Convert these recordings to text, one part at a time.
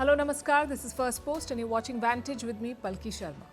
Hello, Namaskar. This is Firstpost and you're watching Vantage with me, Palki Sharma.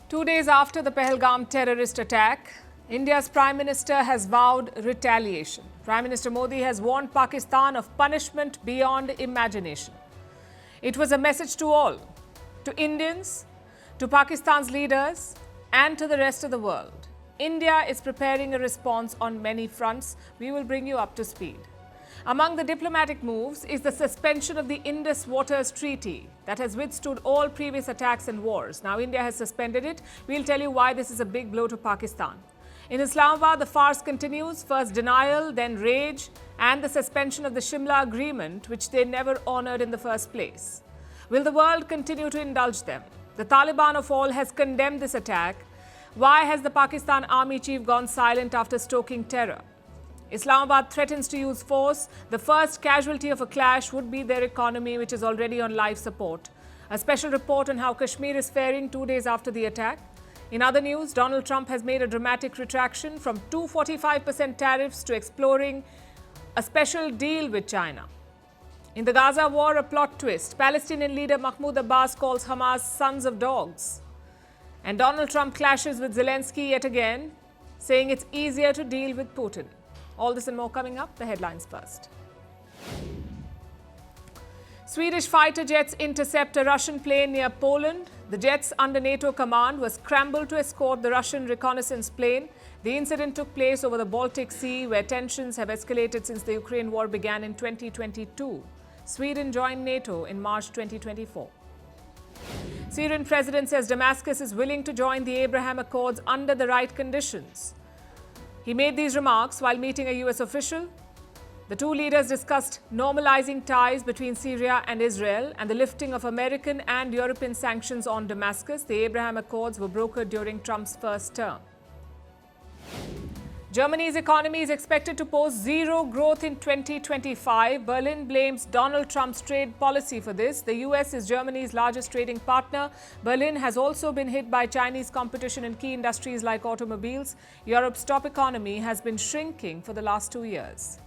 2 days after the Pahalgam terrorist attack, India's Prime Minister has vowed retaliation. Prime Minister Modi has warned Pakistan of punishment beyond imagination. It was a message to all, to Indians, to Pakistan's leaders, and to the rest of the world. India is preparing a response on many fronts. We will bring you up to speed. Among the diplomatic moves is the suspension of the Indus Waters Treaty that has withstood all previous attacks and wars. Now India has suspended it. We'll tell you why this is a big blow to Pakistan. In Islamabad, the farce continues. First denial, then rage, and the suspension of the Simla agreement, which they never honored in the first place. Will the world continue to indulge them? The Taliban of all has condemned this attack. Why has the Pakistan army chief gone silent after stoking terror? Islamabad threatens to use force. The first casualty of a clash would be their economy, which is already on life support. A special report on how Kashmir is faring 2 days after the attack. In other news, Donald Trump has made a dramatic retraction from 245% tariffs to exploring a special deal with China. In the Gaza war, a plot twist. Palestinian leader Mahmoud Abbas calls Hamas sons of dogs. And Donald Trump clashes with Zalinski yet again, saying it's easier to deal with Putin. All this and more coming up. The headlines first. Swedish fighter jets intercept a Russian plane near Poland. The jets under NATO command were scrambled to escort the Russian reconnaissance plane. The incident took place over the Baltic Sea, where tensions have escalated since the Ukraine war began in 2022. Sweden joined NATO in March 2024. Syrian president says Damascus is willing to join the Abraham Accords under the right conditions. He made these remarks while meeting a US official. The two leaders discussed normalizing ties between Syria and Israel and the lifting of American and European sanctions on Damascus. The Abraham Accords were brokered during Trump's first term. Germany's economy is expected to post zero growth in 2025. Berlin blames Donald Trump's trade policy for this. The US is Germany's largest trading partner. Berlin has also been hit by Chinese competition in key industries like automobiles. Europe's top economy has been shrinking for the last 2 years.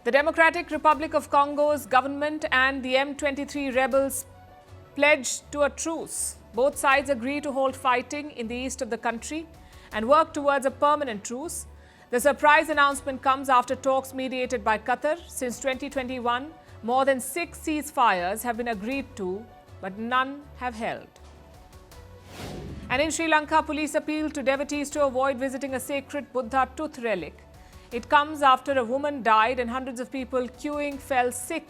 The Democratic Republic of Congo's government and the M23 rebels pledged to a truce. Both sides agree to halt fighting in the east of the country and work towards a permanent truce. The surprise announcement comes after talks mediated by Qatar. Since 2021, more than 6 ceasefires have been agreed to, but none have held. And in Sri Lanka, police appealed to devotees to avoid visiting a sacred Buddha tooth relic. It comes after a woman died and hundreds of people queuing fell sick.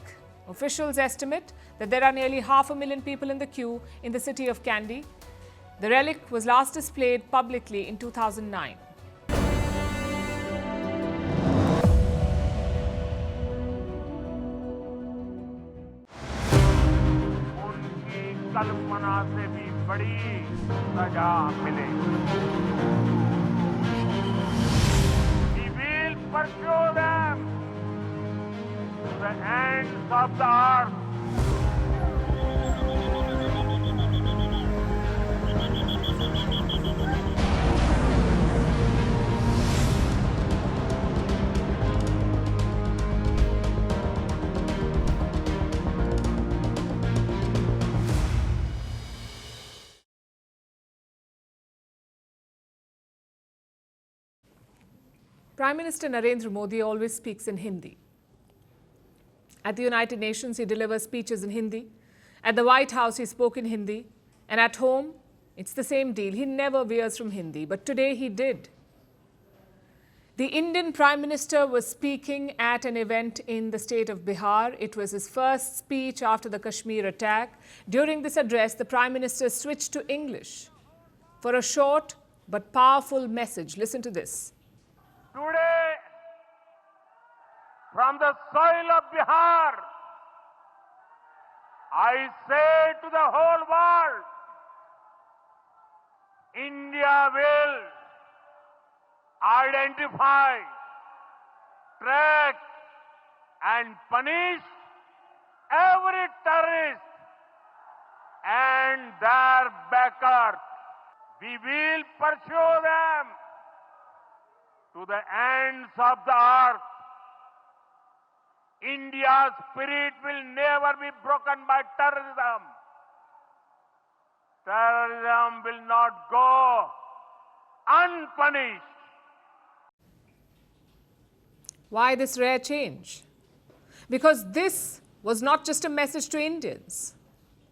Officials estimate that there are nearly 500,000 people in the queue in the city of Kandy. The relic was last displayed publicly in 2009. He will pursue them to the ends of the earth. Prime Minister Narendra Modi always speaks in Hindi. At the United Nations, he delivers speeches in Hindi. At the White House, he spoke in Hindi. And at home, it's the same deal. He never veers from Hindi. But today he did. The Indian Prime Minister was speaking at an event in the state of Bihar. It was his first speech after the Kashmir attack. During this address, the Prime Minister switched to English for a short but powerful message. Listen to this. Today, from the soil of Bihar, I say to the whole world, India will identify track and punish every terrorist and their backers. We will pursue them to the ends of the earth. India's spirit will never be broken by terrorism. Terrorism will not go unpunished. Why this rare change? Because this was not just a message to Indians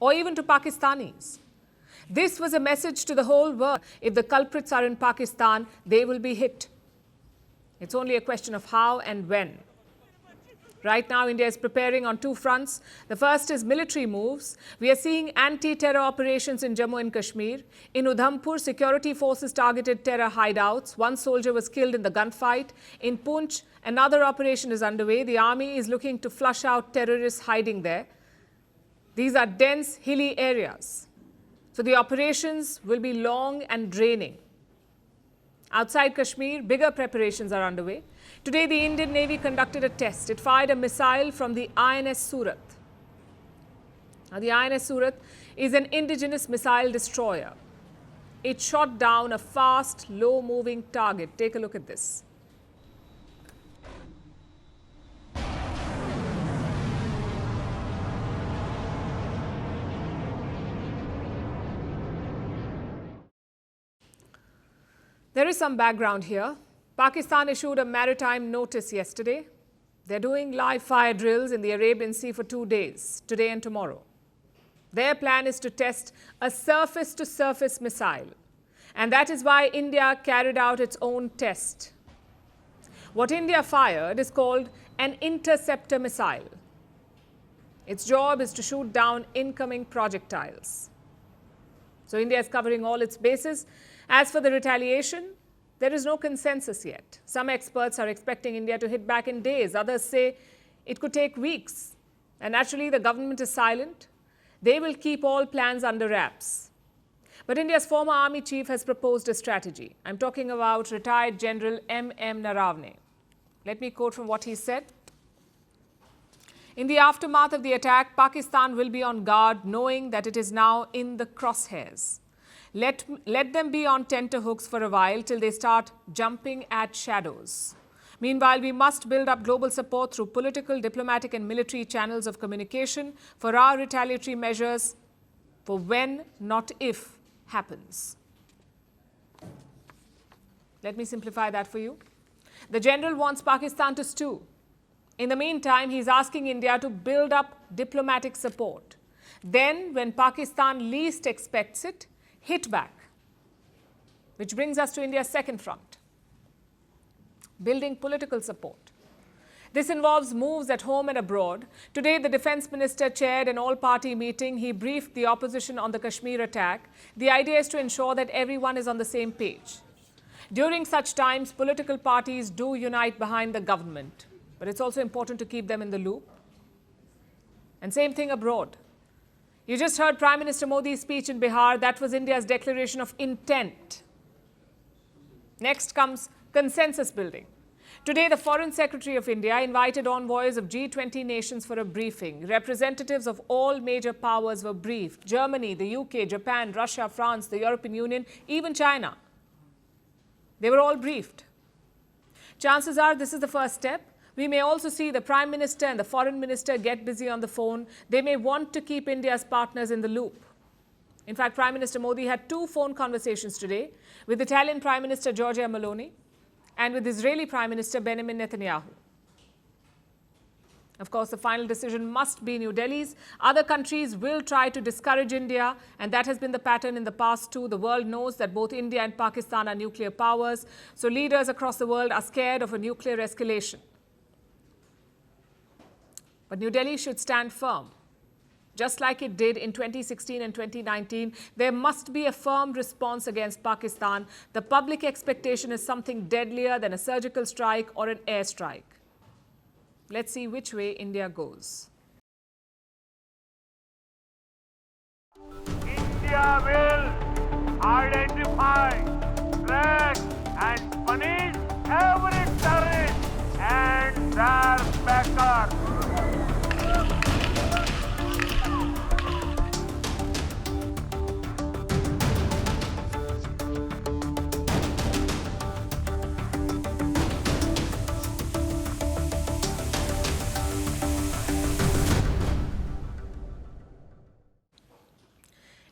or even to Pakistanis. This was a message to the whole world. If the culprits are in Pakistan, they will be hit. It's only a question of how and when. Right now, India is preparing on two fronts. The first is military moves. We are seeing anti-terror operations in Jammu and Kashmir. In Udhampur, security forces targeted terror hideouts. One soldier was killed in the gunfight. In Poonch, another operation is underway. The army is looking to flush out terrorists hiding there. These are dense, hilly areas. So the operations will be long and draining. Outside Kashmir, bigger preparations are underway. Today, the Indian Navy conducted a test. It fired a missile from the INS Surat. Now, the INS Surat is an indigenous missile destroyer. It shot down a fast, low-moving target. Take a look at this. There is some background here. Pakistan issued a maritime notice yesterday. They're doing live fire drills in the Arabian Sea for 2 days, today and tomorrow. Their plan is to test a surface-to-surface missile. And that is why India carried out its own test. What India fired is called an interceptor missile. Its job is to shoot down incoming projectiles. So India is covering all its bases. As for the retaliation, there is no consensus yet. Some experts are expecting India to hit back in days. Others say it could take weeks. And naturally, the government is silent. They will keep all plans under wraps. But India's former army chief has proposed a strategy. I'm talking about retired General M.M. Naravne. Let me quote from what he said. In the aftermath of the attack, Pakistan will be on guard, knowing that it is now in the crosshairs. Let them be on tenterhooks for a while till they start jumping at shadows. Meanwhile, we must build up global support through political, diplomatic and military channels of communication for our retaliatory measures for when, not if, happens. Let me simplify that for you. The general wants Pakistan to stew. In the meantime, he's asking India to build up diplomatic support. Then, when Pakistan least expects it, hit back. Which brings us to India's second front, building political support. This involves moves at home and abroad. Today, the defense minister chaired an all-party meeting. He briefed the opposition on the Kashmir attack. The idea is to ensure that everyone is on the same page. During such times, political parties do unite behind the government, but it's also important to keep them in the loop. And same thing abroad. You just heard Prime Minister Modi's speech in Bihar. That was India's declaration of intent. Next comes consensus building. Today, the Foreign Secretary of India invited envoys of G20 nations for a briefing. Representatives of all major powers were briefed. Germany, the UK, Japan, Russia, France, the European Union, even China. They were all briefed. Chances are this is the first step. We may also see the Prime Minister and the Foreign Minister get busy on the phone. They may want to keep India's partners in the loop. In fact, Prime Minister Modi had 2 phone conversations today with Italian Prime Minister Giorgia Meloni and with Israeli Prime Minister Benjamin Netanyahu. Of course, the final decision must be New Delhi's. Other countries will try to discourage India, and that has been the pattern in the past too. The world knows that both India and Pakistan are nuclear powers, so leaders across the world are scared of a nuclear escalation. But New Delhi should stand firm. Just like it did in 2016 and 2019, there must be a firm response against Pakistan. The public expectation is something deadlier than a surgical strike or an airstrike. Let's see which way India goes. India will identify, track and punish every terrorist and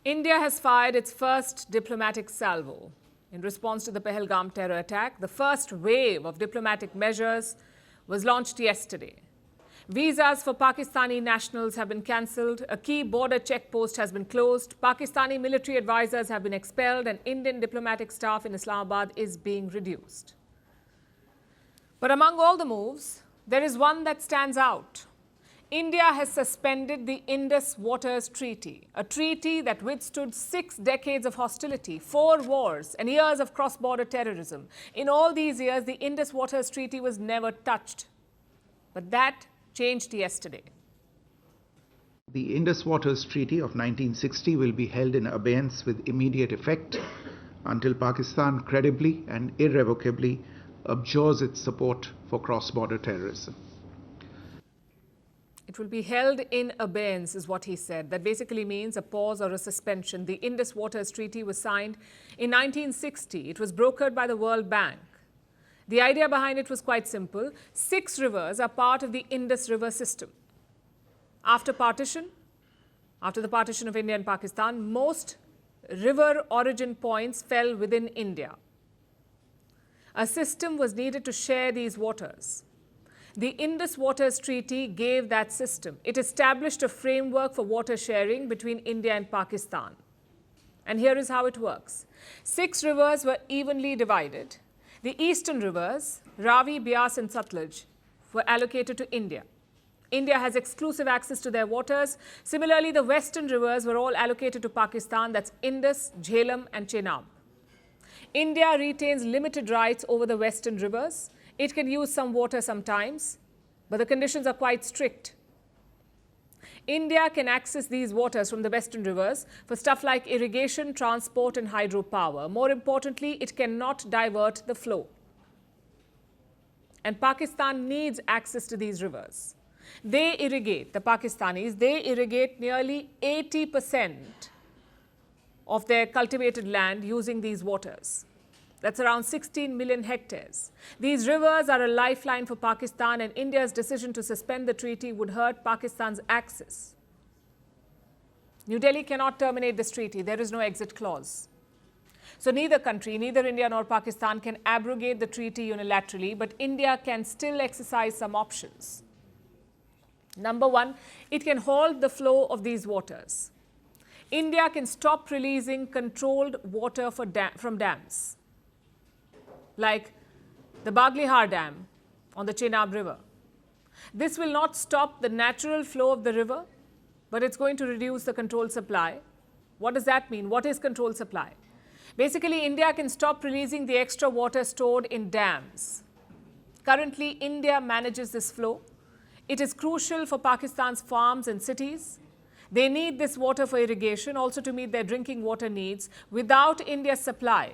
India has fired its first diplomatic salvo in response to the Pahalgam terror attack. The first wave of diplomatic measures was launched yesterday. Visas for Pakistani nationals have been cancelled, a key border checkpost has been closed, Pakistani military advisors have been expelled, and Indian diplomatic staff in Islamabad is being reduced. But among all the moves, there is one that stands out. India has suspended the Indus Waters Treaty, a treaty that withstood 6 decades of hostility, 4 wars, and years of cross-border terrorism. In all these years, the Indus Waters Treaty was never touched. But that changed yesterday. The Indus Waters Treaty of 1960 will be held in abeyance with immediate effect until Pakistan credibly and irrevocably abjures its support for cross-border terrorism. It will be held in abeyance, is what he said. That basically means a pause or a suspension. The Indus Waters Treaty was signed in 1960. It was brokered by the World Bank. The idea behind it was quite simple. 6 rivers are part of the Indus River system. After the partition of India and Pakistan, most river origin points fell within India. A system was needed to share these waters. The Indus Waters Treaty gave that system. It established a framework for water sharing between India and Pakistan. And here is how it works. 6 rivers were evenly divided. The eastern rivers, Ravi, Beas and Satluj, were allocated to India. India has exclusive access to their waters. Similarly, the western rivers were all allocated to Pakistan. That's Indus, Jhelum and Chenab. India retains limited rights over the western rivers. It can use some water sometimes, but the conditions are quite strict. India can access these waters from the western rivers for stuff like irrigation, transport and hydropower. More importantly, it cannot divert the flow. And Pakistan needs access to these rivers. They irrigate, the Pakistanis, they irrigate nearly 80% of their cultivated land using these waters. That's around 16 million hectares. These rivers are a lifeline for Pakistan, and India's decision to suspend the treaty would hurt Pakistan's access. New Delhi cannot terminate this treaty. There is no exit clause. So neither country, neither India nor Pakistan, can abrogate the treaty unilaterally, but India can still exercise some options. Number 1, it can halt the flow of these waters. India can stop releasing controlled water from dams, like the Baglihar Dam on the Chenab River. This will not stop the natural flow of the river, but it's going to reduce the controlled supply. What does that mean? What is controlled supply? Basically, India can stop releasing the extra water stored in dams. Currently, India manages this flow. It is crucial for Pakistan's farms and cities. They need this water for irrigation, also to meet their drinking water needs. Without India's supply,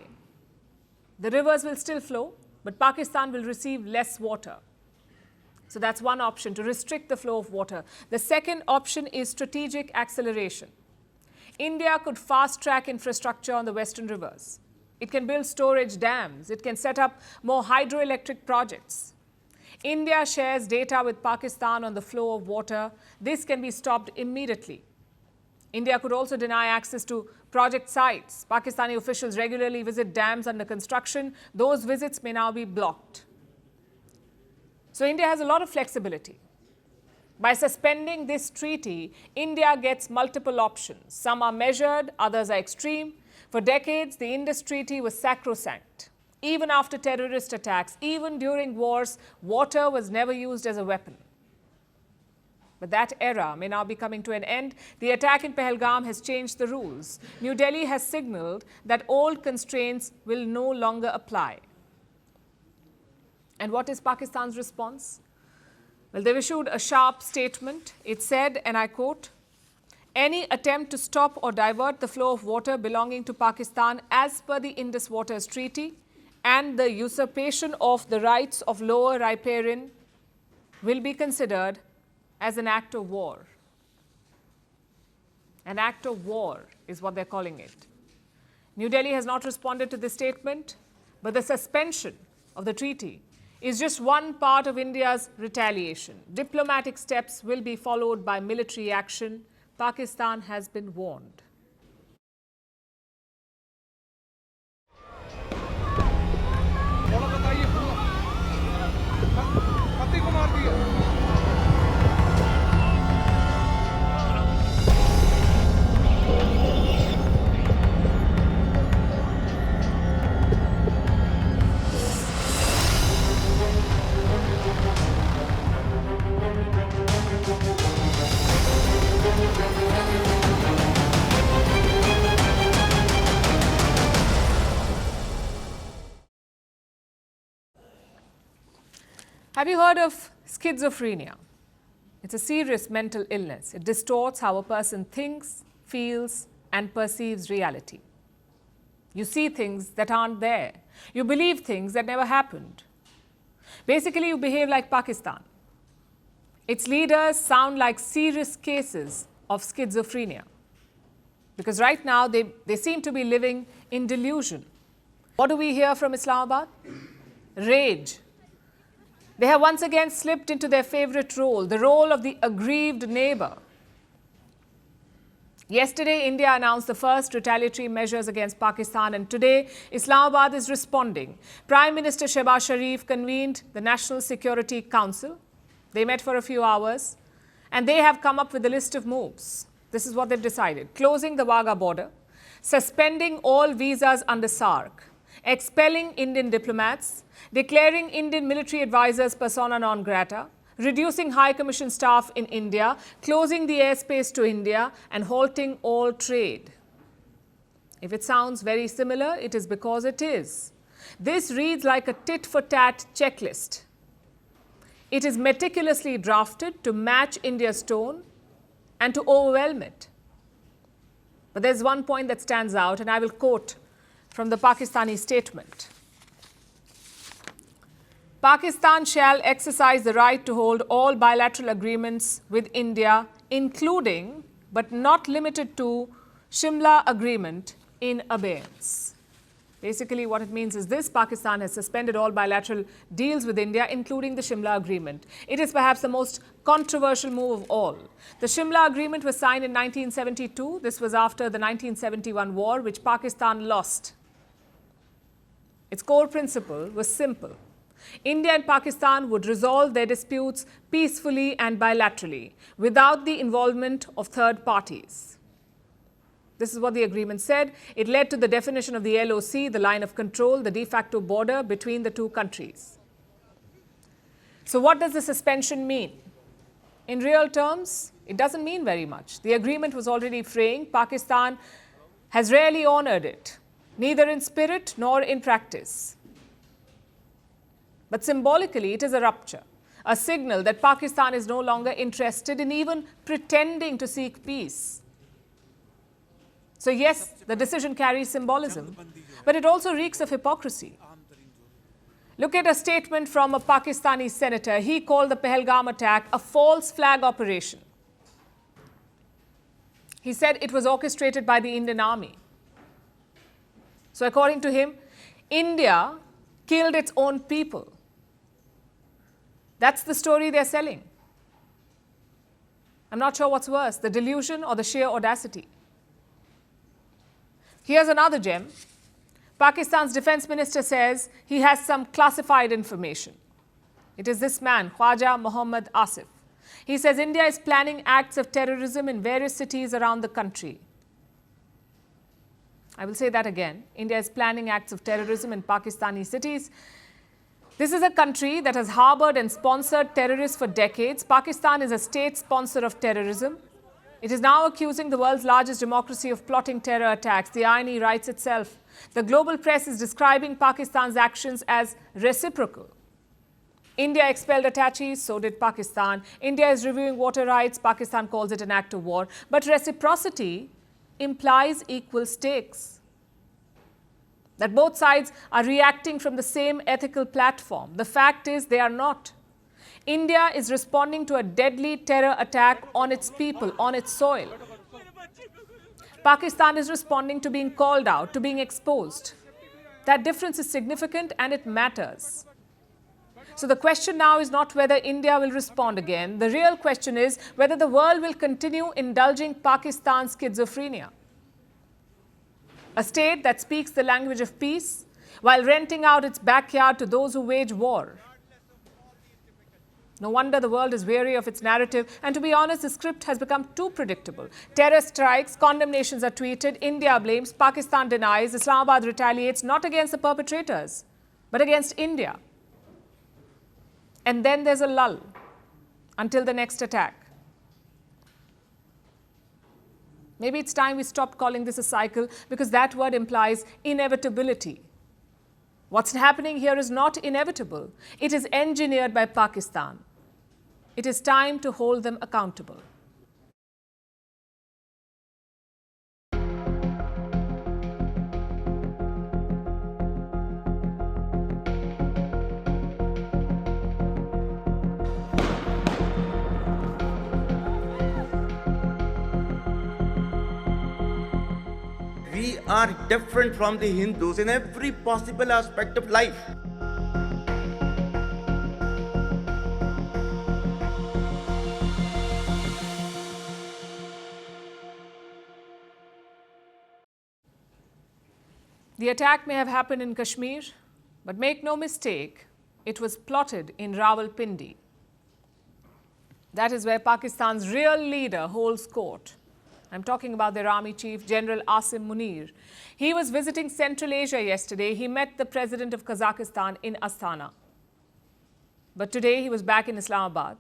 the rivers will still flow, but Pakistan will receive less water. So that's one option, to restrict the flow of water. The second option is strategic acceleration. India could fast-track infrastructure on the western rivers. It can build storage dams. It can set up more hydroelectric projects. India shares data with Pakistan on the flow of water. This can be stopped immediately. India could also deny access to project sites. Pakistani officials regularly visit dams under construction. Those visits may now be blocked. So India has a lot of flexibility. By suspending this treaty, India gets multiple options. Some are measured, others are extreme. For decades, the Indus Treaty was sacrosanct. Even after terrorist attacks, even during wars, water was never used as a weapon. But that era may now be coming to an end. The attack in Pahalgam has changed the rules. New Delhi has signaled that old constraints will no longer apply. And what is Pakistan's response? Well, they've issued a sharp statement. It said, and I quote, "Any attempt to stop or divert the flow of water belonging to Pakistan as per the Indus Waters Treaty and the usurpation of the rights of lower riparian will be considered as an act of war." An act of war is what they're calling it. New Delhi has not responded to this statement, but the suspension of the treaty is just one part of India's retaliation. Diplomatic steps will be followed by military action. Pakistan has been warned. Have you heard of schizophrenia? It's a serious mental illness. It distorts how a person thinks, feels, and perceives reality. You see things that aren't there. You believe things that never happened. Basically, you behave like Pakistan. Its leaders sound like serious cases of schizophrenia. Because right now, they seem to be living in delusion. What do we hear from Islamabad? Rage. They have once again slipped into their favorite role, the role of the aggrieved neighbor. Yesterday, India announced the first retaliatory measures against Pakistan, and today, Islamabad is responding. Prime Minister Shehbaz Sharif convened the National Security Council. They met for a few hours, and they have come up with a list of moves. This is what they've decided. Closing the Wagah border, suspending all visas under SARC, expelling Indian diplomats, declaring Indian military advisors persona non grata, reducing High Commission staff in India, closing the airspace to India, and halting all trade. If it sounds very similar, it is because it is. This reads like a tit-for-tat checklist. It is meticulously drafted to match India's tone and to overwhelm it. But there's one point that stands out, and I will quote from the Pakistani statement. Pakistan shall exercise the right to hold all bilateral agreements with India, including but not limited to Simla agreement, in abeyance. Basically, what it means is this: Pakistan has suspended all bilateral deals with India, including the Simla agreement. It is perhaps the most controversial move of all. The Simla agreement was signed in 1972. This was after the 1971 war, which Pakistan lost. Its core principle was simple. India and Pakistan would resolve their disputes peacefully and bilaterally, without the involvement of third parties. This is what the agreement said. It led to the definition of the LOC, the line of control, the de facto border between the two countries. So what does the suspension mean? In real terms, it doesn't mean very much. The agreement was already fraying. Pakistan has rarely honored it, neither in spirit nor in practice. But symbolically, it is a rupture, a signal that Pakistan is no longer interested in even pretending to seek peace. So yes, the decision carries symbolism, but it also reeks of hypocrisy. Look at a statement from a Pakistani senator. He called the Pahalgam attack a false flag operation. He said it was orchestrated by the Indian army. So according to him, India killed its own people. That's the story they're selling. I'm not sure what's worse, the delusion or the sheer audacity. Here's another gem. Pakistan's defense minister says he has some classified information. It is this man, Khwaja Mohammad Asif. He says India is planning acts of terrorism in various cities around the country. I will say that again. India is planning acts of terrorism in Pakistani cities. This is a country that has harbored and sponsored terrorists for decades. Pakistan is a state sponsor of terrorism. It is now accusing the world's largest democracy of plotting terror attacks. The irony writes itself. The global press is describing Pakistan's actions as reciprocal. India expelled Attari, so did Pakistan. India is reviewing water rights. Pakistan calls it an act of war. But reciprocity implies equal stakes. That both sides are reacting from the same ethical platform. The fact is they are not. India is responding to a deadly terror attack on its people, on its soil. Pakistan is responding to being called out, to being exposed. That difference is significant and it matters. So the question now is not whether India will respond again. The real question is whether the world will continue indulging Pakistan's schizophrenia. A state that speaks the language of peace while renting out its backyard to those who wage war. No wonder the world is weary of its narrative. And to be honest, the script has become too predictable. Terror strikes, condemnations are tweeted, India blames, Pakistan denies, Islamabad retaliates not against the perpetrators, but against India. And then there's a lull until the next attack. Maybe it's time we stopped calling this a cycle, because that word implies inevitability. What's happening here is not inevitable. It is engineered by Pakistan. It is time to hold them accountable. We are different from the Hindus in every possible aspect of life. The attack may have happened in Kashmir, but make no mistake, it was plotted in Rawalpindi. That is where Pakistan's real leader holds court. I'm talking about their army chief, General Asim Munir. He was visiting Central Asia yesterday. He met the president of Kazakhstan in Astana. But today he was back in Islamabad.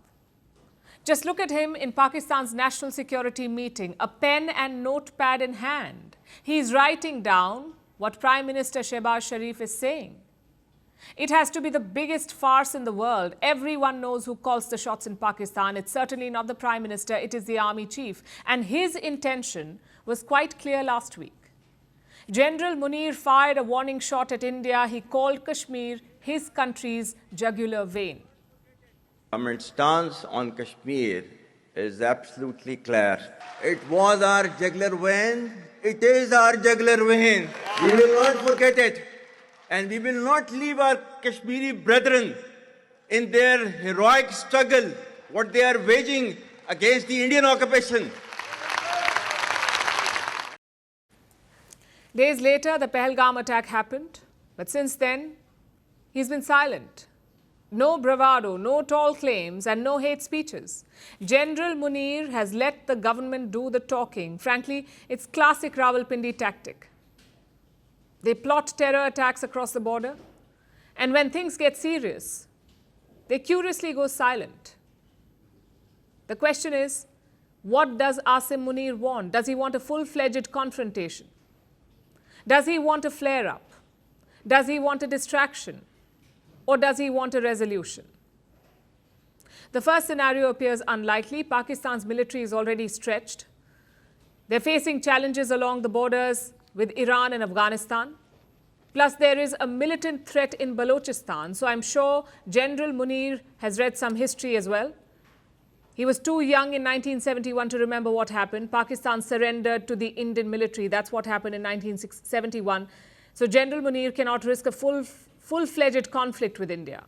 Just look at him in Pakistan's national security meeting, a pen and notepad in hand. He's writing down what Prime Minister Shehbaz Sharif is saying. It has to be the biggest farce in the world. Everyone knows who calls the shots in Pakistan. It's certainly not the Prime Minister, it is the army chief. And his intention was quite clear last week. General Munir fired a warning shot at India. He called Kashmir his country's jugular vein. Government's stance on Kashmir is absolutely clear. It was our jugular vein. It is our jugular vein. We will not forget it. And we will not leave our Kashmiri brethren in their heroic struggle, what they are waging against the Indian occupation. Days later, the Pahalgam attack happened. But since then, he's been silent. No bravado, no tall claims, and no hate speeches. General Munir has let the government do the talking. Frankly, it's classic Rawalpindi tactic. They plot terror attacks across the border, and when things get serious, they curiously go silent. The question is, what does Asim Munir want? Does he want a full-fledged confrontation? Does he want a flare-up? Does he want a distraction? Or does he want a resolution? The first scenario appears unlikely. Pakistan's military is already stretched. They're facing challenges along the borders with Iran and Afghanistan. Plus, there is a militant threat in Balochistan. So I'm sure General Munir has read some history as well. He was too young in 1971 to remember what happened. Pakistan surrendered to the Indian military. That's what happened in 1971. So General Munir cannot risk a full-fledged conflict with India.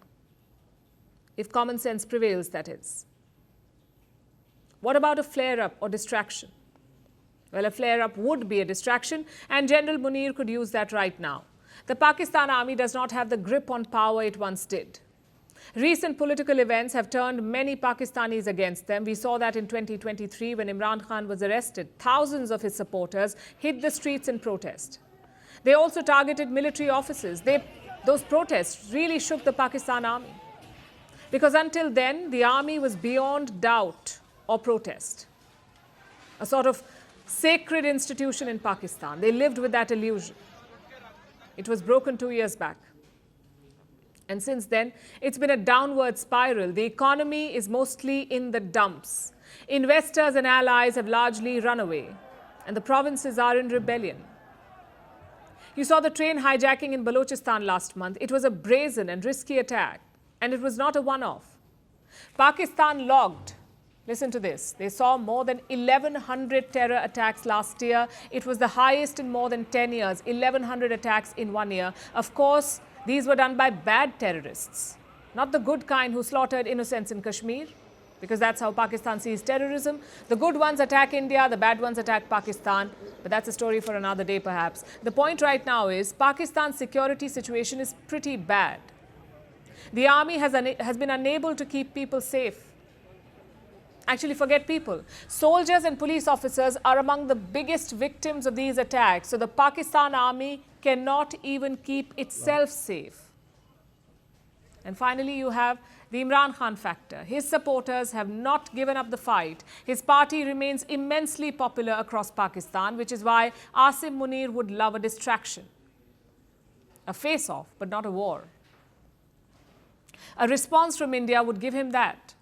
If common sense prevails, that is. What about a flare-up or distraction? Well, a flare-up would be a distraction, and General Munir could use that right now. The Pakistan army does not have the grip on power it once did. Recent political events have turned many Pakistanis against them. We saw that in 2023 when Imran Khan was arrested. Thousands of his supporters hit the streets in protest. They also targeted military offices. Those protests really shook the Pakistan army. Because until then, the army was beyond doubt or protest. A sort of sacred institution in Pakistan. They lived with that illusion. It was broken 2 years back. And since then, it's been a downward spiral. The economy is mostly in the dumps. Investors and allies have largely run away. And the provinces are in rebellion. You saw the train hijacking in Balochistan last month. It was a brazen and risky attack. And it was not a one-off. Pakistan logged, listen to this, they saw more than 1,100 terror attacks last year. It was the highest in more than 10 years, 1,100 attacks in 1 year. Of course, these were done by bad terrorists, not the good kind who slaughtered innocents in Kashmir, because that's how Pakistan sees terrorism. The good ones attack India, the bad ones attack Pakistan, but that's a story for another day perhaps. The point right now is Pakistan's security situation is pretty bad. The army has been unable to keep people safe. Actually, forget people. Soldiers and police officers are among the biggest victims of these attacks. So the Pakistan army cannot even keep itself safe. And finally, you have the Imran Khan factor. His supporters have not given up the fight. His party remains immensely popular across Pakistan, which is why Asim Munir would love a distraction. a face-off, but not a war. A response from India would give him that.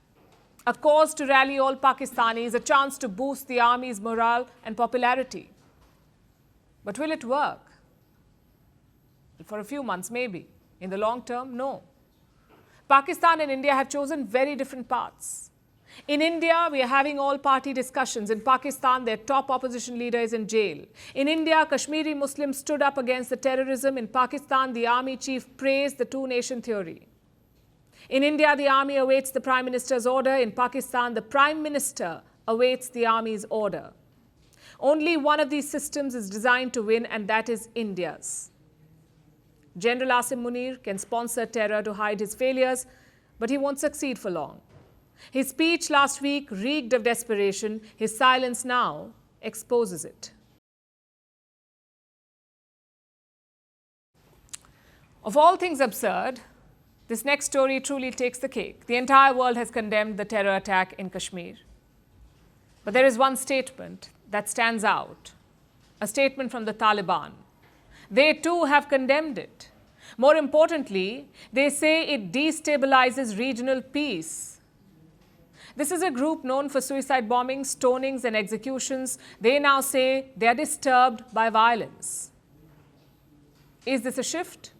A cause to rally all Pakistanis, a chance to boost the army's morale and popularity. But will it work? For a few months, maybe. In the long term, no. Pakistan and India have chosen very different paths. In India, we are having all-party discussions. In Pakistan, their top opposition leader is in jail. In India, Kashmiri Muslims stood up against the terrorism. In Pakistan, the army chief praised the two-nation theory. In India, the army awaits the Prime Minister's order. In Pakistan, the Prime Minister awaits the army's order. Only one of these systems is designed to win, and that is India's. General Asim Munir can sponsor terror to hide his failures, but he won't succeed for long. His speech last week reeked of desperation. His silence now exposes it. Of all things absurd, this next story truly takes the cake. The entire world has condemned the terror attack in Kashmir. But there is one statement that stands out, a statement from the Taliban. They too have condemned it. More importantly, they say it destabilizes regional peace. This is a group known for suicide bombings, stonings, and executions. They now say they are disturbed by violence. Is this a shift?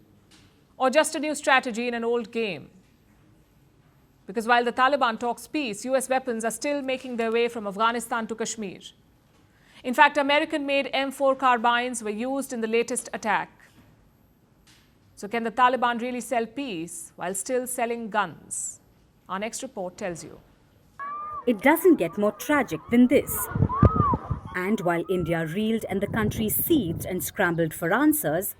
Or just a new strategy in an old game? Because while the Taliban talks peace, US weapons are still making their way from Afghanistan to Kashmir. In fact, American-made M4 carbines were used in the latest attack. So can the Taliban really sell peace while still selling guns? Our next report tells you. It doesn't get more tragic than this. And while India reeled and the country seethed and scrambled for answers,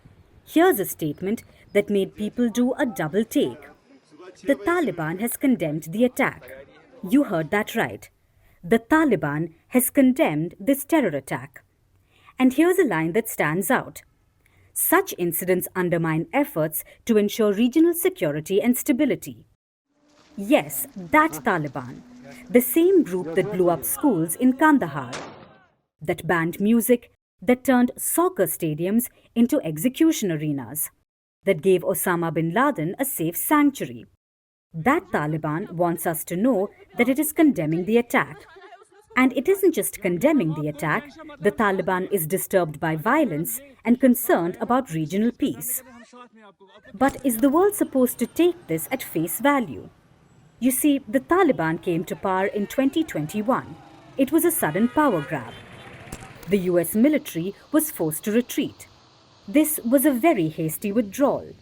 here's a statement that made people do a double take. The Taliban has condemned the attack. You heard that right. The Taliban has condemned this terror attack. And here's a line that stands out. Such incidents undermine efforts to ensure regional security and stability. Yes, that Taliban, the same group that blew up schools in Kandahar, that banned music, that turned soccer stadiums into execution arenas, that gave Osama bin Laden a safe sanctuary. That Taliban wants us to know that it is condemning the attack. And it isn't just condemning the attack, the Taliban is disturbed by violence and concerned about regional peace. But is the world supposed to take this at face value? You see, the Taliban came to power in 2021. It was a sudden power grab. The US military was forced to retreat. This was a very hasty withdrawal.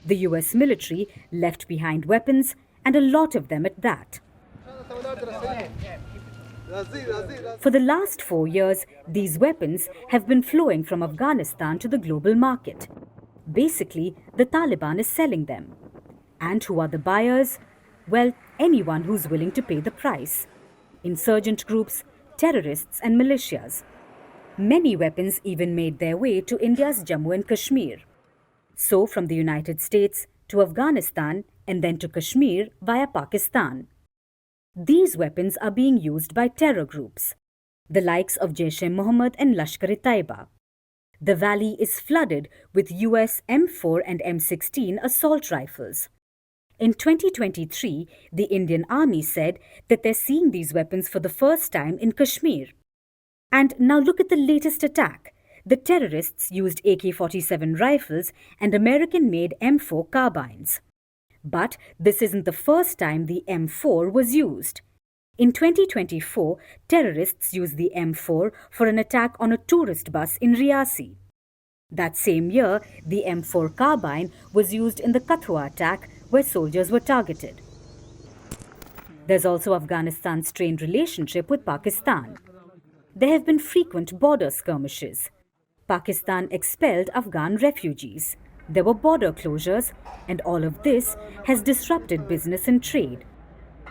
The US military left behind weapons, and a lot of them at that. For the last 4 years, these weapons have been flowing from Afghanistan to the global market. Basically, the Taliban is selling them. And who are the buyers? Well, anyone who's willing to pay the price. Insurgent groups, terrorists and militias. Many weapons even made their way to India's Jammu and Kashmir. So from the United States to Afghanistan and then to Kashmir via Pakistan. These weapons are being used by terror groups, the likes of Jaish-e-Mohammed and Lashkar-e-Taiba. The valley is flooded with US M4 and M16 assault rifles. In 2023, the Indian Army said that they're seeing these weapons for the first time in Kashmir. And now look at the latest attack. The terrorists used AK-47 rifles and American-made M4 carbines. But this isn't the first time the M4 was used. In 2024, terrorists used the M4 for an attack on a tourist bus in Riyasi. That same year, the M4 carbine was used in the Kathua attack where soldiers were targeted. There's also Afghanistan's strained relationship with Pakistan. There have been frequent border skirmishes. Pakistan expelled Afghan refugees. There were border closures, and all of this has disrupted business and trade.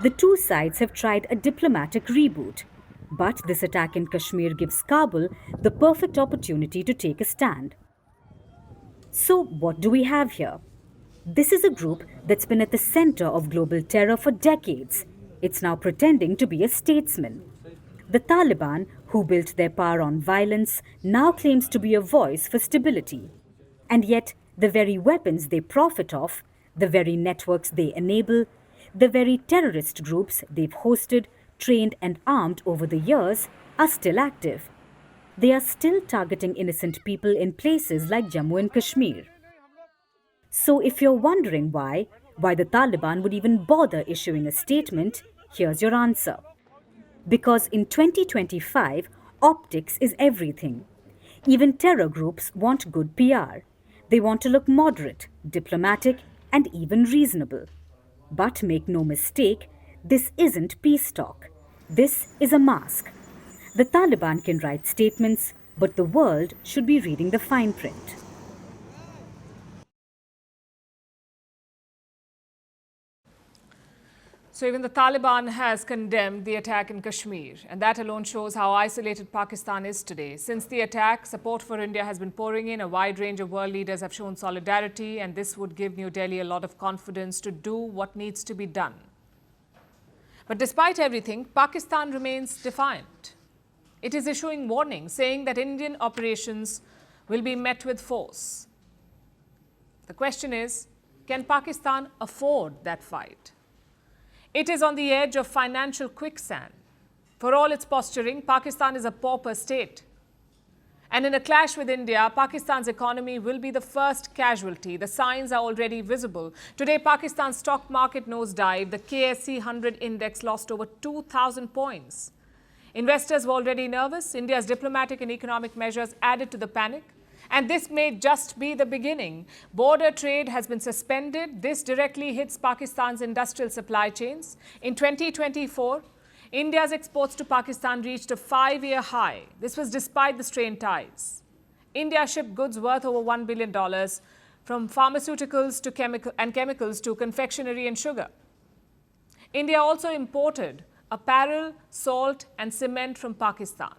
The two sides have tried a diplomatic reboot, but this attack in Kashmir gives Kabul the perfect opportunity to take a stand. So what do we have here? This is a group that's been at the center of global terror for decades. It's now pretending to be a statesman. The Taliban, who built their power on violence, now claims to be a voice for stability. And yet, the very weapons they profit off, the very networks they enable, the very terrorist groups they've hosted, trained and armed over the years are still active. They are still targeting innocent people in places like Jammu and Kashmir. So if you're wondering why the Taliban would even bother issuing a statement, here's your answer. Because in 2025, optics is everything. Even terror groups want good PR. They want to look moderate, diplomatic, and even reasonable. But make no mistake, this isn't peace talk. This is a mask. The Taliban can write statements, but the world should be reading the fine print. So even the Taliban has condemned the attack in Kashmir, and that alone shows how isolated Pakistan is today. Since the attack, support for India has been pouring in. A wide range of world leaders have shown solidarity, and this would give New Delhi a lot of confidence to do what needs to be done. But despite everything, Pakistan remains defiant. It is issuing warnings saying that Indian operations will be met with force. The question is, can Pakistan afford that fight? It is on the edge of financial quicksand. For all its posturing, Pakistan is a pauper state. And in a clash with India, Pakistan's economy will be the first casualty. The signs are already visible. Today, Pakistan's stock market nosedived. The KSE 100 index lost over 2,000 points. Investors were already nervous. India's diplomatic and economic measures added to the panic. And this may just be the beginning. Border trade has been suspended. This directly hits Pakistan's industrial supply chains. In 2024, India's exports to Pakistan reached a 5-year high. This was despite the strained ties. India shipped goods worth over $1 billion, from pharmaceuticals to chemicals to confectionery and sugar. India also imported apparel, salt and cement from Pakistan.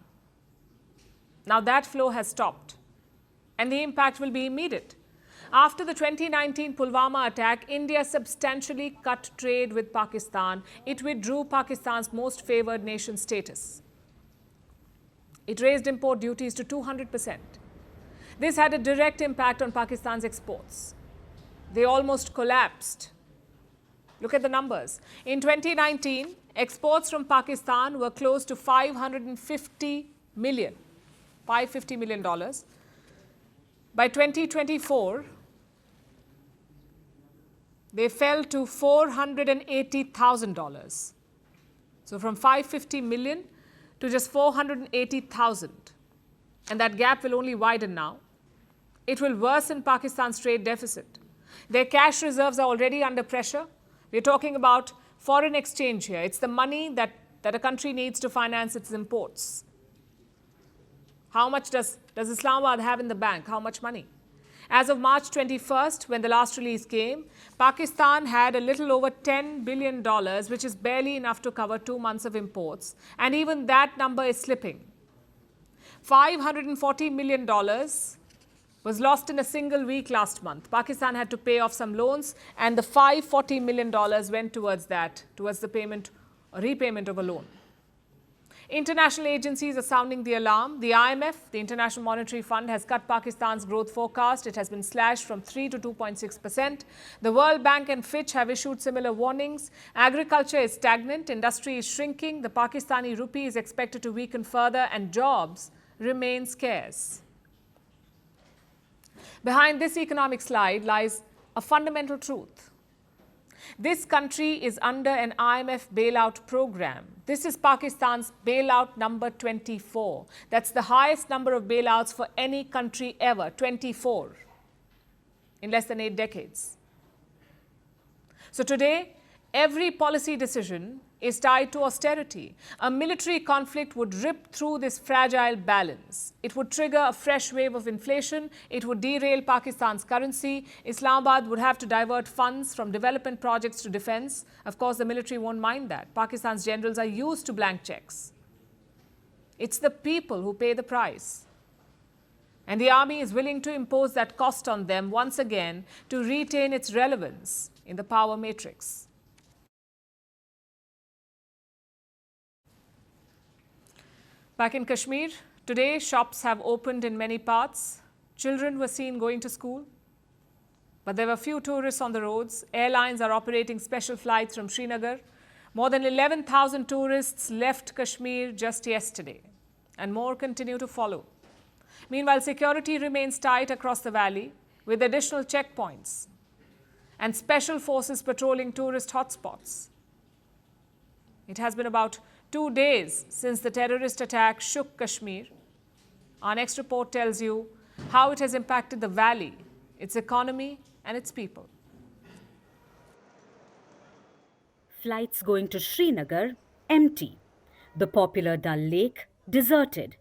Now that flow has stopped, and the impact will be immediate. After the 2019 Pulwama attack, India substantially cut trade with Pakistan. It withdrew Pakistan's most favored nation status. It raised import duties to 200%. This had a direct impact on Pakistan's exports. They almost collapsed. Look at the numbers. In 2019, exports from Pakistan were close to $550 million. By 2024, they fell to $480,000. So from 550 million to just 480,000. And that gap will only widen now. It will worsen Pakistan's trade deficit. Their cash reserves are already under pressure. We're talking about foreign exchange here. It's the money that a country needs to finance its imports. How much does Islamabad have in the bank? How much money? As of March 21st, when the last release came, Pakistan had a little over $10 billion, which is barely enough to cover 2 months of imports. And even that number is slipping. $540 million was lost in a single week last month. Pakistan had to pay off some loans, and the $540 million went towards that, towards the payment or repayment of a loan. International agencies are sounding the alarm. The IMF, the International Monetary Fund, has cut Pakistan's growth forecast. It has been slashed from 3 to 2.6%. The World Bank and Fitch have issued similar warnings. Agriculture is stagnant. Industry is shrinking. The Pakistani rupee is expected to weaken further, and jobs remain scarce. Behind this economic slide lies a fundamental truth. This country is under an IMF bailout program. This is Pakistan's bailout number 24. That's the highest number of bailouts for any country ever, 24, in less than 8 decades. So today, every policy decision is tied to austerity. A military conflict would rip through this fragile balance. It would trigger a fresh wave of inflation. It would derail Pakistan's currency. Islamabad would have to divert funds from development projects to defense. Of course, the military won't mind that. Pakistan's generals are used to blank checks. It's the people who pay the price. And the army is willing to impose that cost on them once again to retain its relevance in the power matrix. Back in Kashmir, today shops have opened in many parts. Children were seen going to school. But there were few tourists on the roads. Airlines are operating special flights from Srinagar. More than 11,000 tourists left Kashmir just yesterday, and more continue to follow. Meanwhile, security remains tight across the valley with additional checkpoints and special forces patrolling tourist hotspots. It has been about 2 days since the terrorist attack shook Kashmir. Our next report tells you how it has impacted the valley, its economy, and its people. Flights going to Srinagar, empty. The popular Dal Lake, deserted.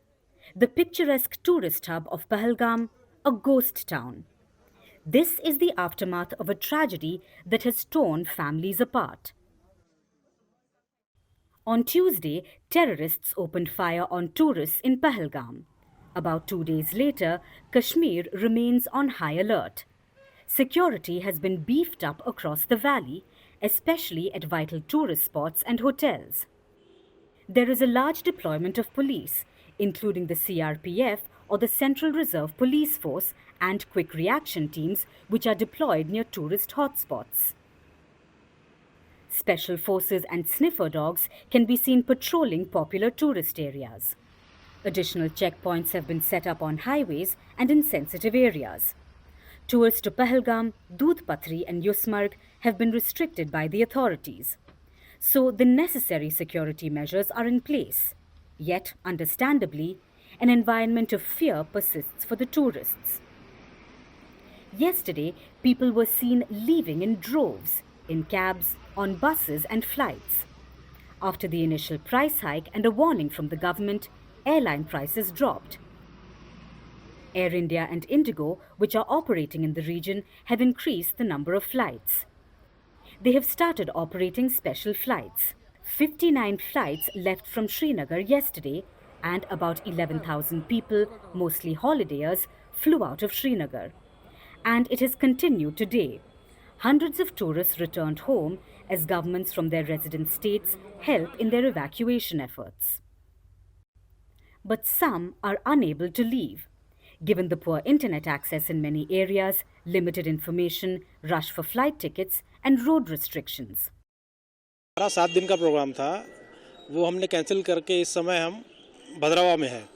The picturesque tourist hub of Pahalgam, a ghost town. This is the aftermath of a tragedy that has torn families apart. On Tuesday, terrorists opened fire on tourists in Pahalgam. About 2 days later, Kashmir remains on high alert. Security has been beefed up across the valley, especially at vital tourist spots and hotels. There is a large deployment of police, including the CRPF or the Central Reserve Police Force and quick reaction teams, which are deployed near tourist hotspots. Special forces and sniffer dogs can be seen patrolling popular tourist areas. Additional checkpoints have been set up on highways and in sensitive areas. Tours to Pahalgam, Doodh Patri and Yusmarg have been restricted by the authorities. So the necessary security measures are in place. Yet, understandably, an environment of fear persists for the tourists. Yesterday, people were seen leaving in droves, in cabs, on buses and flights. After the initial price hike and a warning from the government, airline prices dropped. Air India and Indigo, which are operating in the region, have increased the number of flights. They have started operating special flights. 59 flights left from Srinagar yesterday, and about 11,000 people, mostly holidayers, flew out of Srinagar. And it has continued today. Hundreds of tourists returned home as governments from their resident states help in their evacuation efforts. But some are unable to leave. Given the poor internet access in many areas, limited information, rush for flight tickets, and road restrictions. हमारा 7 दिन का programme था, वो हमने cancel करके इस समय हम भद्रवा में हैं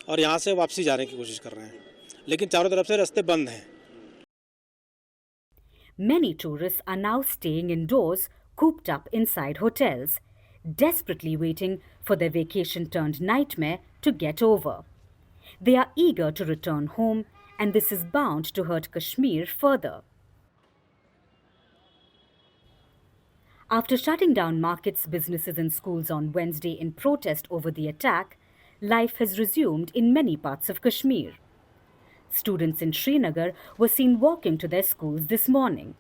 और यहाँ से वापसी जाने की कोशिश कर रहे हैं, लेकिन चारों तरफ से रास्ते बंद हैं. Many tourists are now staying indoors, cooped up inside hotels, desperately waiting for their vacation-turned-nightmare to get over. They are eager to return home, and this is bound to hurt Kashmir further. After shutting down markets, businesses and schools on Wednesday in protest over the attack, life has resumed in many parts of Kashmir. Students in Srinagar were seen walking to their schools this morning.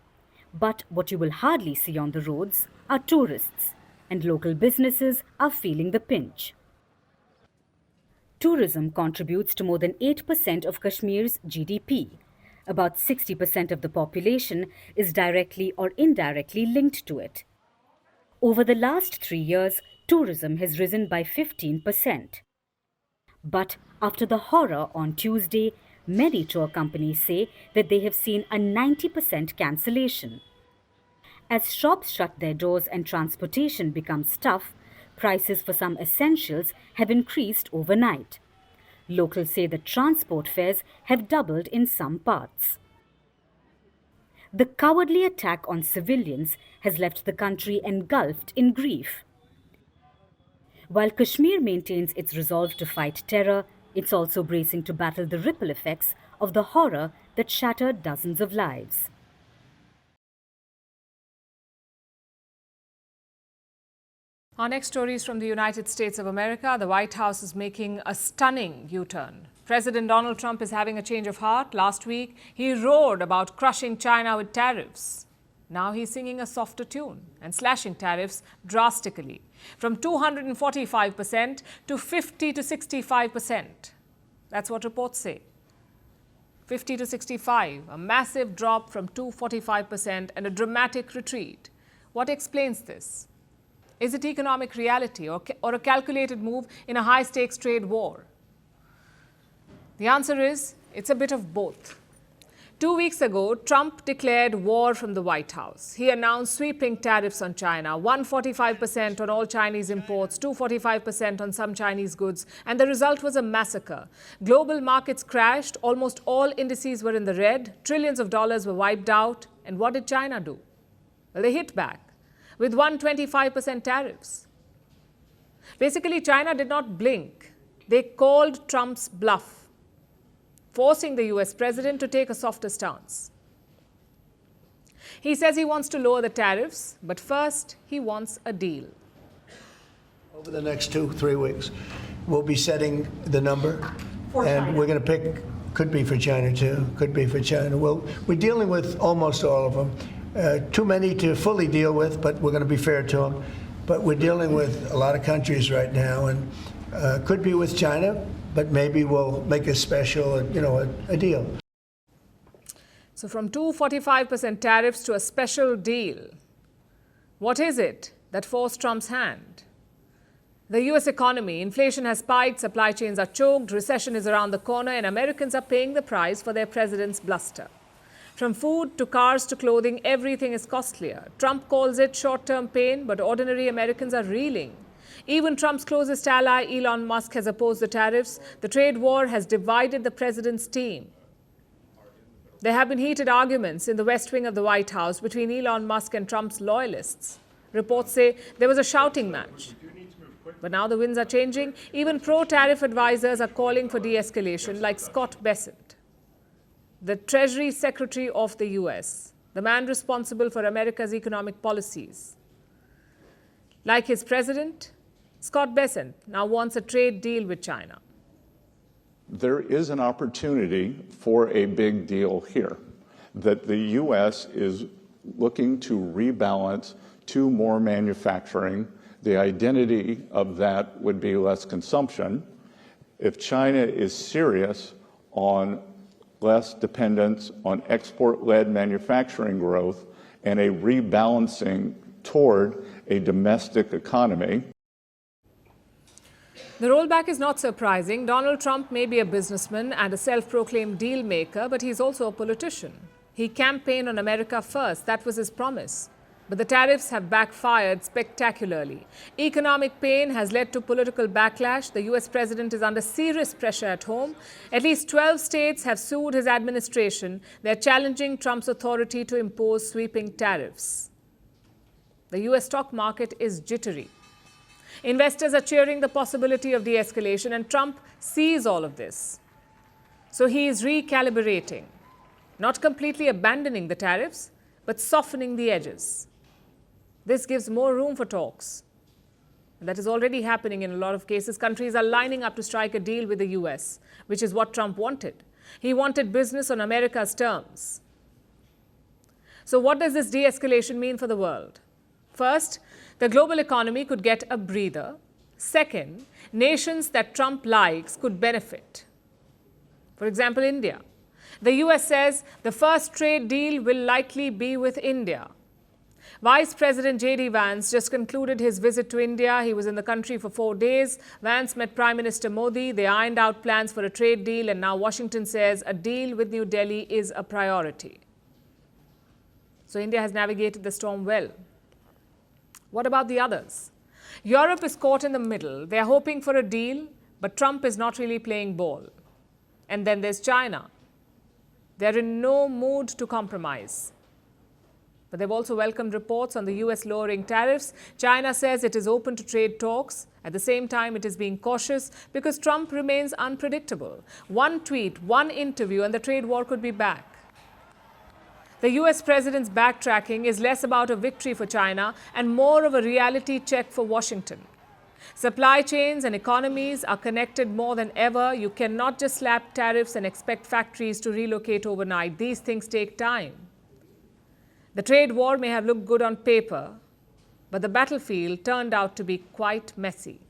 But what you will hardly see on the roads are tourists, and local businesses are feeling the pinch. Tourism contributes to more than 8% of Kashmir's GDP. About 60% of the population is directly or indirectly linked to it. Over the last 3 years, tourism has risen by 15%. But after the horror on Tuesday, many tour companies say that they have seen a 90% cancellation. As shops shut their doors and transportation becomes tough, prices for some essentials have increased overnight. Locals say that transport fares have doubled in some parts. The cowardly attack on civilians has left the country engulfed in grief. While Kashmir maintains its resolve to fight terror, it's also bracing to battle the ripple effects of the horror that shattered dozens of lives. Our next story is from the United States of America. The White House is making a stunning U-turn. President Donald Trump is having a change of heart. Last week, he roared about crushing China with tariffs. Now he's singing a softer tune and slashing tariffs drastically, from 245% to 50 to 65%. That's what reports say. 50 to 65, a massive drop from 245% and a dramatic retreat. What explains this? Is it economic reality or a calculated move in a high-stakes trade war? The answer is, it's a bit of both. 2 weeks ago, Trump declared war from the White House. He announced sweeping tariffs on China, 145% on all Chinese imports, 245% on some Chinese goods, and the result was a massacre. Global markets crashed, almost all indices were in the red, trillions of dollars were wiped out, and what did China do? Well, they hit back with 125% tariffs. Basically, China did not blink. They called Trump's bluff, forcing the US president to take a softer stance. He says he wants to lower the tariffs, but first he wants a deal. Over the next 2-3 weeks, we'll be setting the number, and we're going to pick, could be for China too, could be for China. We're dealing with almost all of them. Too many to fully deal with, but we're going to be fair to them. But we're dealing with a lot of countries right now, and could be with China, but maybe we'll make a special, a deal. So from 245% tariffs to a special deal, what is it that forced Trump's hand? The US economy, inflation has spiked, supply chains are choked, recession is around the corner, and Americans are paying the price for their president's bluster. From food to cars to clothing, everything is costlier. Trump calls it short-term pain, but ordinary Americans are reeling. Even Trump's closest ally, Elon Musk, has opposed the tariffs. The trade war has divided the president's team. There have been heated arguments in the West Wing of the White House between Elon Musk and Trump's loyalists. Reports say there was a shouting match. But now the winds are changing. Even pro-tariff advisors are calling for de-escalation, like Scott Bessent, the Treasury Secretary of the US, the man responsible for America's economic policies. Like his president, Scott Bessent now wants a trade deal with China. There is an opportunity for a big deal here, that the U.S. is looking to rebalance to more manufacturing. The identity of that would be less consumption. If China is serious on less dependence on export-led manufacturing growth and a rebalancing toward a domestic economy. The rollback is not surprising. Donald Trump may be a businessman and a self-proclaimed deal maker, but he's also a politician. He campaigned on America first. That was his promise. But the tariffs have backfired spectacularly. Economic pain has led to political backlash. The US president is under serious pressure at home. At least 12 states have sued his administration. They're challenging Trump's authority to impose sweeping tariffs. The US stock market is jittery. Investors are cheering the possibility of de-escalation, and Trump sees all of this. So he is recalibrating, not completely abandoning the tariffs, but softening the edges. This gives more room for talks. And that is already happening in a lot of cases. Countries are lining up to strike a deal with the US, which is what Trump wanted. He wanted business on America's terms. So what does this de-escalation mean for the world? First, the global economy could get a breather. Second, nations that Trump likes could benefit. For example, India. The US says the first trade deal will likely be with India. Vice President J.D. Vance just concluded his visit to India. He was in the country for 4 days. Vance met Prime Minister Modi. They ironed out plans for a trade deal, and now Washington says a deal with New Delhi is a priority. So India has navigated the storm well. What about the others? Europe is caught in the middle. They are hoping for a deal, but Trump is not really playing ball. And then there's China. They're in no mood to compromise. But they've also welcomed reports on the US lowering tariffs. China says it is open to trade talks. At the same time, it is being cautious because Trump remains unpredictable. One tweet, one interview, and the trade war could be back. The US president's backtracking is less about a victory for China and more of a reality check for Washington. Supply chains and economies are connected more than ever. You cannot just slap tariffs and expect factories to relocate overnight. These things take time. The trade war may have looked good on paper, but the battlefield turned out to be quite messy.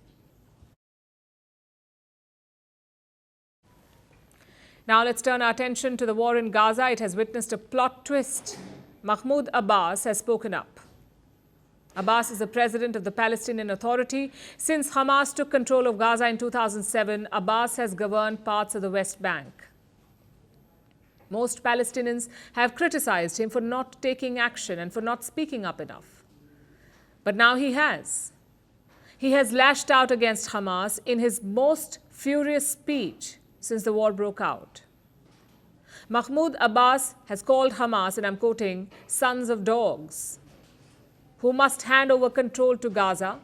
Now let's turn our attention to the war in Gaza. It has witnessed a plot twist. Mahmoud Abbas has spoken up. Abbas is the president of the Palestinian Authority. Since Hamas took control of Gaza in 2007, Abbas has governed parts of the West Bank. Most Palestinians have criticized him for not taking action and for not speaking up enough. But now he has. He has lashed out against Hamas in his most furious speech since the war broke out. Mahmoud Abbas has called Hamas, and I'm quoting, sons of dogs, who must hand over control to Gaza,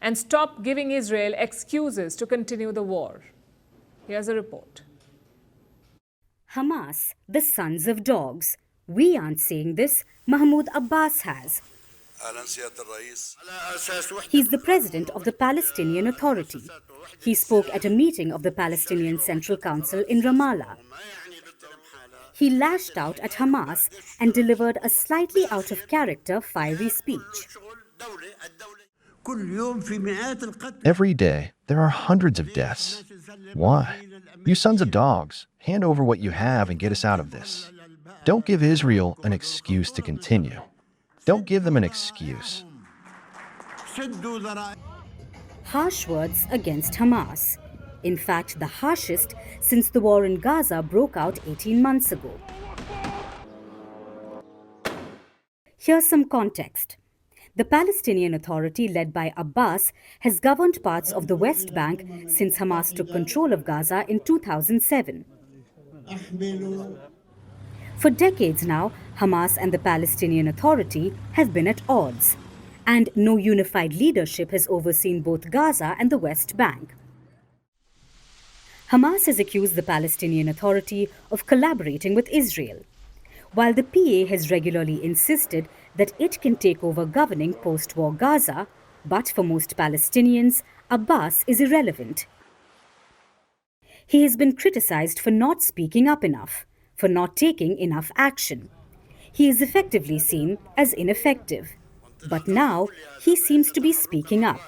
and stop giving Israel excuses to continue the war. Here's a report. Hamas, the sons of dogs. We aren't saying this, Mahmoud Abbas has. He's the president of the Palestinian Authority. He spoke at a meeting of the Palestinian Central Council in Ramallah. He lashed out at Hamas and delivered a slightly out-of-character, fiery speech. Every day, there are hundreds of deaths. Why? You sons of dogs, hand over what you have and get us out of this. Don't give Israel an excuse to continue. Don't give them an excuse. Harsh words against Hamas. In fact, the harshest since the war in Gaza broke out 18 months ago. Here's some context. The Palestinian Authority, led by Abbas, has governed parts of the West Bank since Hamas took control of Gaza in 2007. For decades now, Hamas and the Palestinian Authority have been at odds, and no unified leadership has overseen both Gaza and the West Bank. Hamas has accused the Palestinian Authority of collaborating with Israel, while the PA has regularly insisted that it can take over governing post-war Gaza, but for most Palestinians, Abbas is irrelevant. He has been criticized for not speaking up enough, for not taking enough action. He is effectively seen as ineffective. But now, he seems to be speaking up.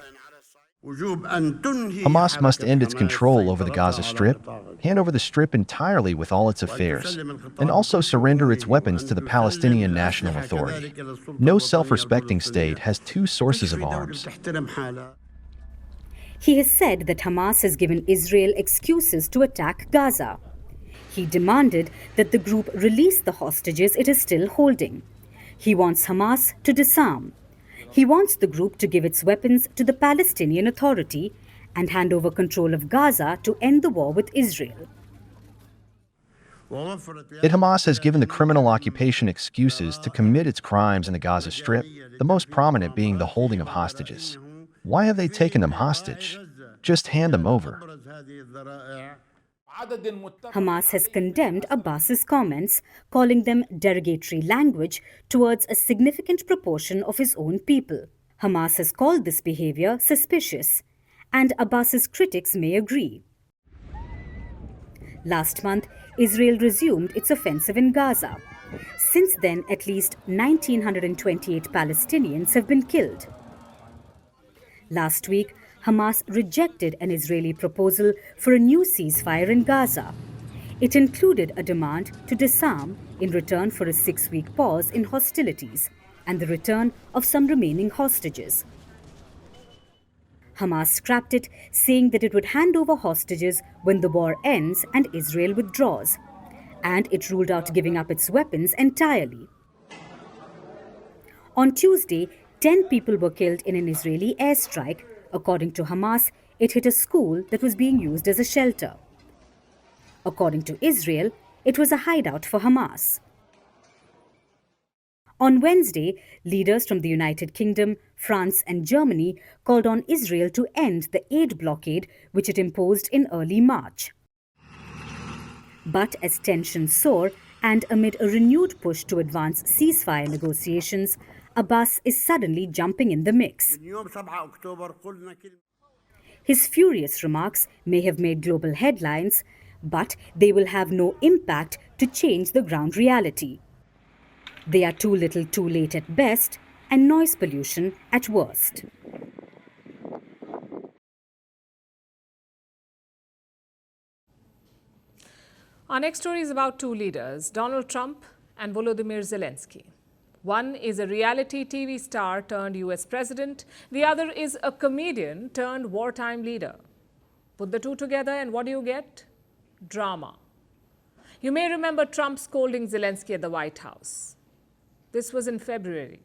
Hamas must end its control over the Gaza Strip, hand over the Strip entirely with all its affairs, and also surrender its weapons to the Palestinian National Authority. No self-respecting state has two sources of arms. He has said that Hamas has given Israel excuses to attack Gaza. He demanded that the group release the hostages it is still holding. He wants Hamas to disarm. He wants the group to give its weapons to the Palestinian Authority and hand over control of Gaza to end the war with Israel. Yet Hamas has given the criminal occupation excuses to commit its crimes in the Gaza Strip, the most prominent being the holding of hostages. Why have they taken them hostage? Just hand them over. Hamas has condemned Abbas's comments, calling them derogatory language towards a significant proportion of his own people. Hamas has called this behavior suspicious, and Abbas's critics may agree. Last month, Israel resumed its offensive in Gaza. Since then, at least 1,928 Palestinians have been killed. Last week, Hamas rejected an Israeli proposal for a new ceasefire in Gaza. It included a demand to disarm in return for a 6-week pause in hostilities and the return of some remaining hostages. Hamas scrapped it, saying that it would hand over hostages when the war ends and Israel withdraws. And it ruled out giving up its weapons entirely. On Tuesday, 10 people were killed in an Israeli airstrike. According to Hamas, it hit a school that was being used as a shelter. According to Israel, it was a hideout for Hamas. On Wednesday, leaders from the United Kingdom, France and Germany called on Israel to end the aid blockade which it imposed in early March. But as tensions soar and amid a renewed push to advance ceasefire negotiations, Abbas is suddenly jumping in the mix. His furious remarks may have made global headlines, but they will have no impact to change the ground reality. They are too little too late at best and noise pollution at worst. Our next story is about two leaders, Donald Trump and Volodymyr Zelensky. One is a reality TV star turned US president. The other is a comedian turned wartime leader. Put the two together and what do you get? Drama. You may remember Trump scolding Zelensky at the White House. This was in February.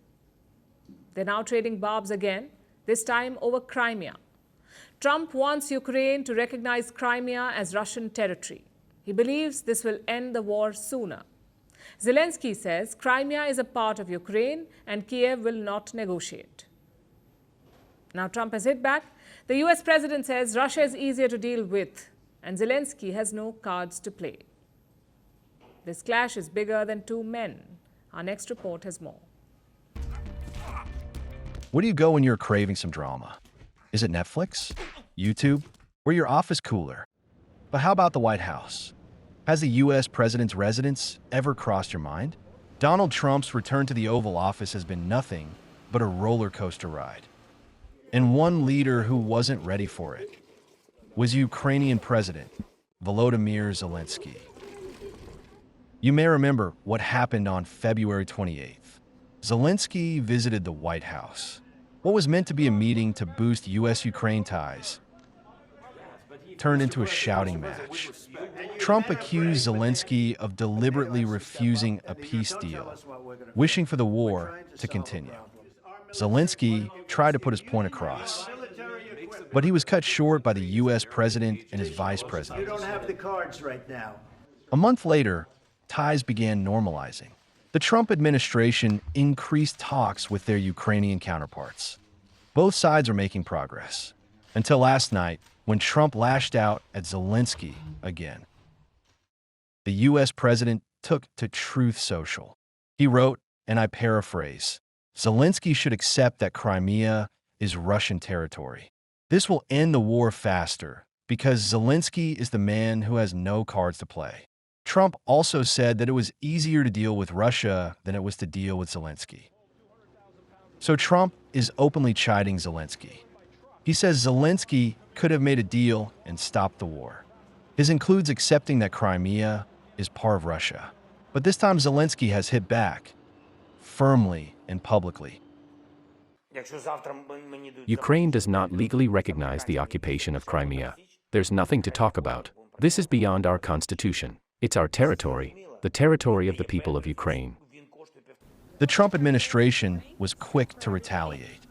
They're now trading barbs again, this time over Crimea. Trump wants Ukraine to recognize Crimea as Russian territory. He believes this will end the war sooner. Zelensky says Crimea is a part of Ukraine and Kiev will not negotiate. Now Trump has hit back. The US president says Russia is easier to deal with and Zelensky has no cards to play. This clash is bigger than two men. Our next report has more. Where do you go when you're craving some drama? Is it Netflix, YouTube, or your office cooler? But how about the White House? Has the U.S. president's residence ever crossed your mind? Donald Trump's return to the Oval Office has been nothing but a roller coaster ride. And one leader who wasn't ready for it was Ukrainian President Volodymyr Zelensky. You may remember what happened on February 28th. Zelensky visited the White House. What was meant to be a meeting to boost U.S.-Ukraine ties turned into a shouting match. Trump accused Zelensky of deliberately refusing a peace deal, wishing for the war to continue. Zelensky tried to put his point across, but he was cut short by the U.S. president and his vice president. You don't have the cards right now. A month later, ties began normalizing. The Trump administration increased talks with their Ukrainian counterparts. Both sides are making progress, until last night when Trump lashed out at Zelensky again. The U.S. president took to Truth Social. He wrote, and I paraphrase, Zelensky should accept that Crimea is Russian territory. This will end the war faster because Zelensky is the man who has no cards to play. Trump also said that it was easier to deal with Russia than it was to deal with Zelensky. So Trump is openly chiding Zelensky. He says Zelensky could have made a deal and stopped the war. His includes accepting that Crimea is part of Russia. But this time Zelensky has hit back, firmly and publicly. Ukraine does not legally recognize the occupation of Crimea. There's nothing to talk about. This is beyond our constitution. It's our territory, the territory of the people of Ukraine. The Trump administration was quick to retaliate.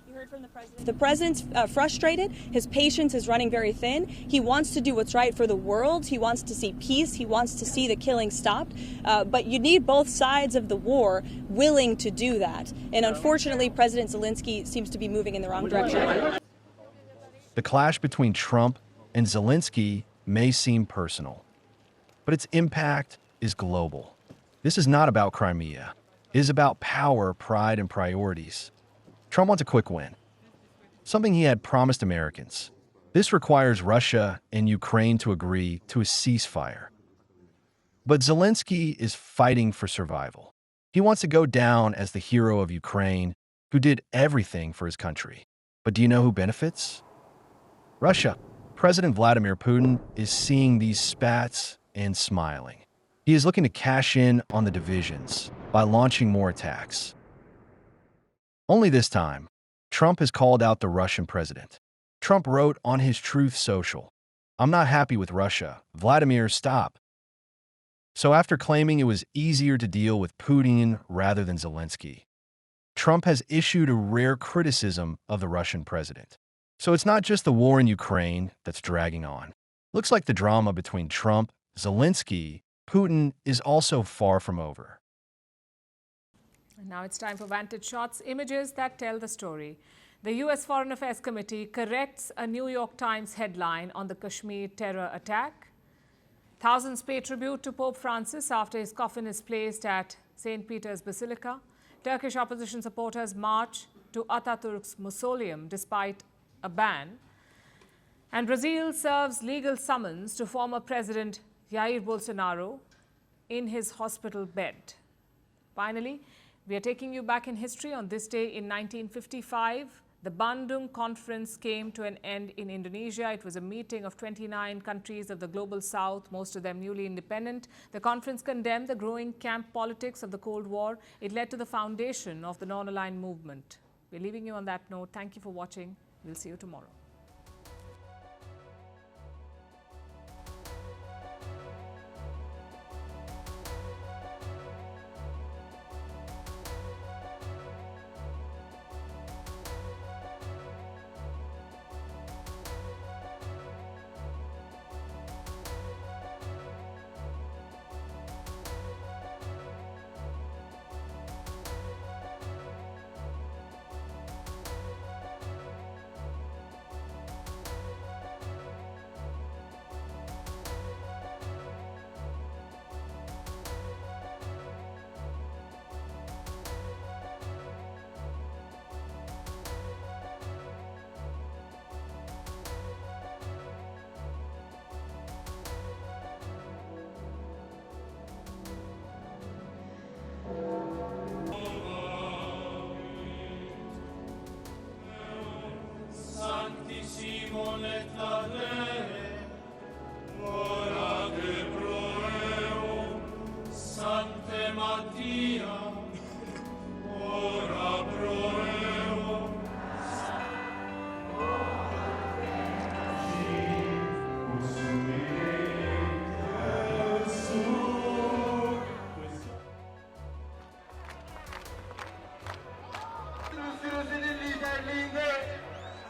The president's frustrated. His patience is running very thin. He wants to do what's right for the world. He wants to see peace. He wants to see the killing stopped. But you need both sides of the war willing to do that. And unfortunately, President Zelensky seems to be moving in the wrong direction. The clash between Trump and Zelensky may seem personal, but its impact is global. This is not about Crimea. It is about power, pride, and priorities. Trump wants a quick win, something he had promised Americans. This requires Russia and Ukraine to agree to a ceasefire. But Zelensky is fighting for survival. He wants to go down as the hero of Ukraine who did everything for his country. But do you know who benefits? Russia. President Vladimir Putin is seeing these spats and smiling. He is looking to cash in on the divisions by launching more attacks. Only this time, Trump has called out the Russian president. Trump wrote on his Truth Social, "I'm not happy with Russia. Vladimir, stop." So after claiming it was easier to deal with Putin rather than Zelensky, Trump has issued a rare criticism of the Russian president. So it's not just the war in Ukraine that's dragging on. Looks like the drama between Trump, Zelensky, Putin is also far from over. And now it's time for Vantage Shots, images that tell the story. The U.S. Foreign Affairs Committee corrects a New York Times headline on the Kashmir terror attack. Thousands pay tribute to Pope Francis after his coffin is placed at St. Peter's Basilica. Turkish opposition supporters march to Ataturk's mausoleum despite a ban. And Brazil serves legal summons to former President Jair Bolsonaro in his hospital bed. Finally, we are taking you back in history. On this day in 1955, the Bandung Conference came to an end in Indonesia. It was a meeting of 29 countries of the global south, most of them newly independent. The conference condemned the growing camp politics of the Cold War. It led to the foundation of the non-aligned movement. We're leaving you on that note. Thank you for watching. We'll see you tomorrow.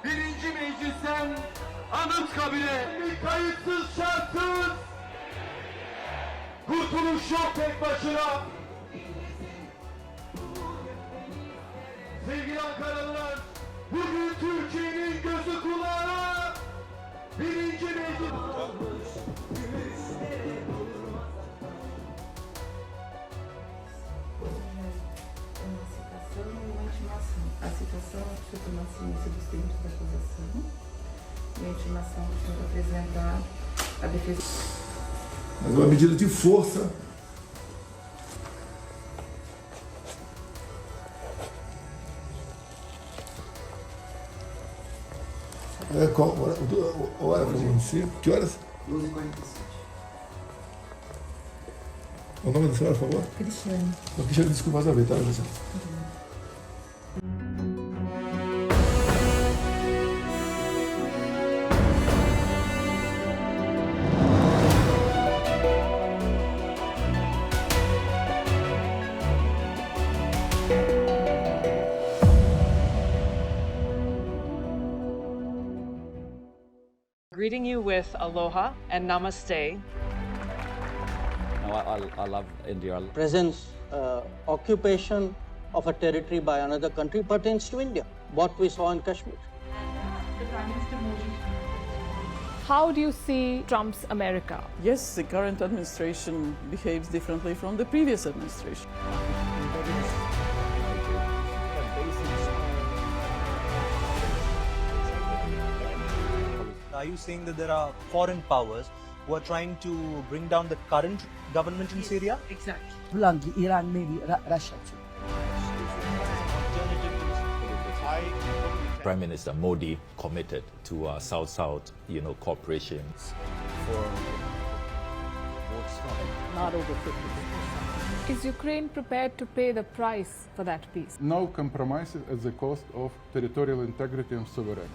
Birinci meclisten Anıtkabir'e kayıtsız şartsız kurtuluş yok tek başına. Sevgili Ankaralılar, bugün Türkiye'nin gözü kulağı birinci meclis. A situação de tomar ciência dos termos da acusação e a intimação do senhor apresentar a defesa. Mas uma medida de força. Qual hora para o município? Que horas? 12h47. O nome da senhora, por favor? Cristiane. Cristiane, desculpa mais uma vez, tá, Luciano? Greeting you with aloha and namaste. I love India. Presence, occupation of a territory by another country pertains to India, what we saw in Kashmir. How do you see Trump's America? Yes, the current administration behaves differently from the previous administration. Are you saying that there are foreign powers who are trying to bring down the current government in Syria? Exactly. Bluntly, Iran, maybe Russia too. Prime Minister Modi committed to South-South, cooperation. Not over 50%. Is Ukraine prepared to pay the price for that peace? No compromises at the cost of territorial integrity and sovereignty.